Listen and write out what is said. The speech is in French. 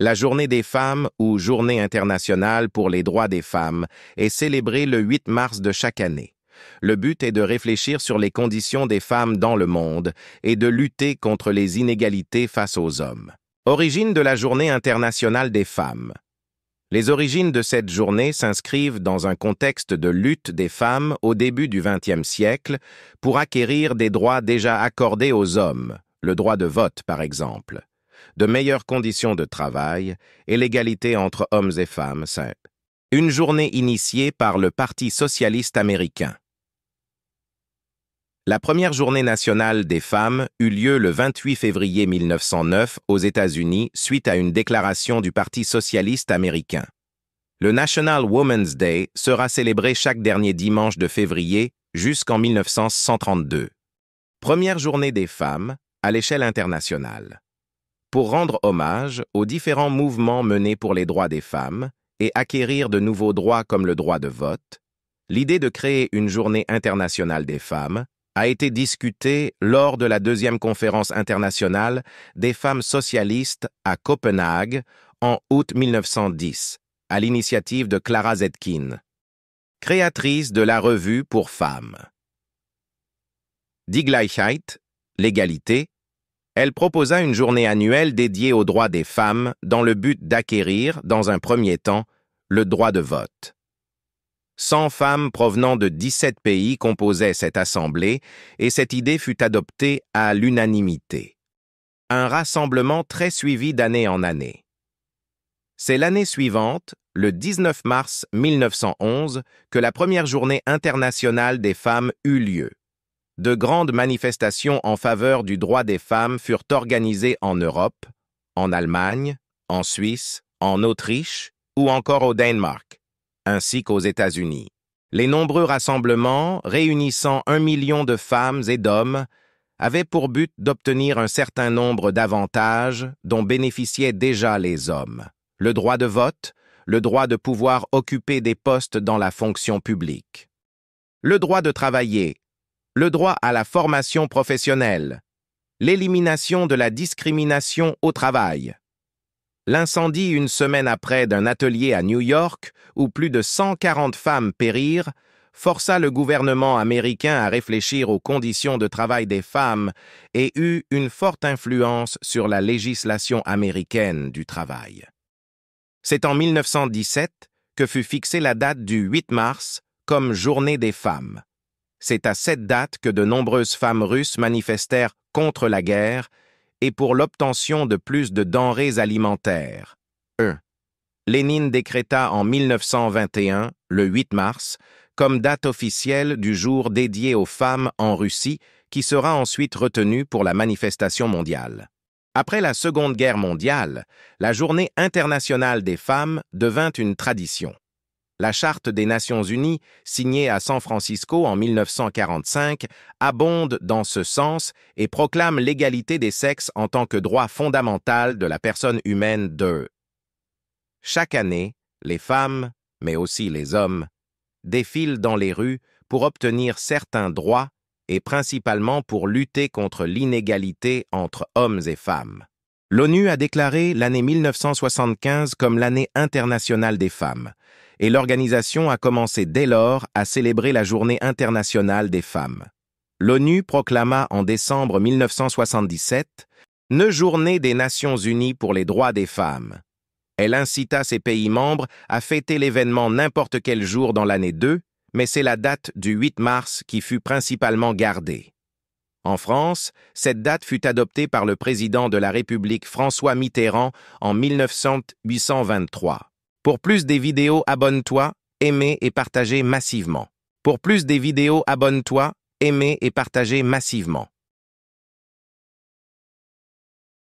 La Journée des femmes ou Journée internationale pour les droits des femmes est célébrée le 8 mars de chaque année. Le but est de réfléchir sur les conditions des femmes dans le monde et de lutter contre les inégalités face aux hommes. Origine de la Journée internationale des femmes. Les origines de cette journée s'inscrivent dans un contexte de lutte des femmes au début du XXe siècle pour acquérir des droits déjà accordés aux hommes, le droit de vote par exemple, de meilleures conditions de travail et l'égalité entre hommes et femmes. Une journée initiée par le Parti socialiste américain. La première journée nationale des femmes eut lieu le 28 février 1909 aux États-Unis suite à une déclaration du Parti socialiste américain. Le National Women's Day sera célébré chaque dernier dimanche de février jusqu'en 1932. Première journée des femmes à l'échelle internationale. Pour rendre hommage aux différents mouvements menés pour les droits des femmes et acquérir de nouveaux droits comme le droit de vote, l'idée de créer une journée internationale des femmes a été discutée lors de la deuxième conférence internationale des femmes socialistes à Copenhague en août 1910, à l'initiative de Clara Zetkin, créatrice de la revue pour femmes. Die Gleichheit, l'égalité, elle proposa une journée annuelle dédiée aux droits des femmes dans le but d'acquérir, dans un premier temps, le droit de vote. 100 femmes provenant de 17 pays composaient cette assemblée et cette idée fut adoptée à l'unanimité. Un rassemblement très suivi d'année en année. C'est l'année suivante, le 19 mars 1911, que la première journée internationale des femmes eut lieu. De grandes manifestations en faveur du droit des femmes furent organisées en Europe, en Allemagne, en Suisse, en Autriche ou encore au Danemark, ainsi qu'aux États-Unis. Les nombreux rassemblements, réunissant 1 million de femmes et d'hommes, avaient pour but d'obtenir un certain nombre d'avantages dont bénéficiaient déjà les hommes. Le droit de vote, le droit de pouvoir occuper des postes dans la fonction publique, le droit de travailler, le droit à la formation professionnelle, l'élimination de la discrimination au travail. L'incendie une semaine après d'un atelier à New York, où plus de 140 femmes périrent, força le gouvernement américain à réfléchir aux conditions de travail des femmes et eut une forte influence sur la législation américaine du travail. C'est en 1917 que fut fixée la date du 8 mars comme Journée des femmes. C'est à cette date que de nombreuses femmes russes manifestèrent contre la guerre et pour l'obtention de plus de denrées alimentaires. Lénine décréta en 1921, le 8 mars, comme date officielle du jour dédié aux femmes en Russie, qui sera ensuite retenu pour la manifestation mondiale. Après la Seconde Guerre mondiale, la Journée internationale des femmes devint une tradition. La Charte des Nations unies, signée à San Francisco en 1945, abonde dans ce sens et proclame l'égalité des sexes en tant que droit fondamental de la personne humaine Chaque année, les femmes, mais aussi les hommes, défilent dans les rues pour obtenir certains droits et principalement pour lutter contre l'inégalité entre hommes et femmes. L'ONU a déclaré l'année 1975 comme l'année internationale des femmes, et l'organisation a commencé dès lors à célébrer la Journée internationale des femmes. L'ONU proclama en décembre 1977 une Journée des Nations unies pour les droits des femmes. Elle incita ses pays membres à fêter l'événement n'importe quel jour dans l'année 2, mais c'est la date du 8 mars qui fut principalement gardée. En France, cette date fut adoptée par le président de la République François Mitterrand en 1923. Pour plus des vidéos, abonne-toi, aimez et partagez massivement. Pour plus des vidéos, abonne-toi, aimez et partagez massivement.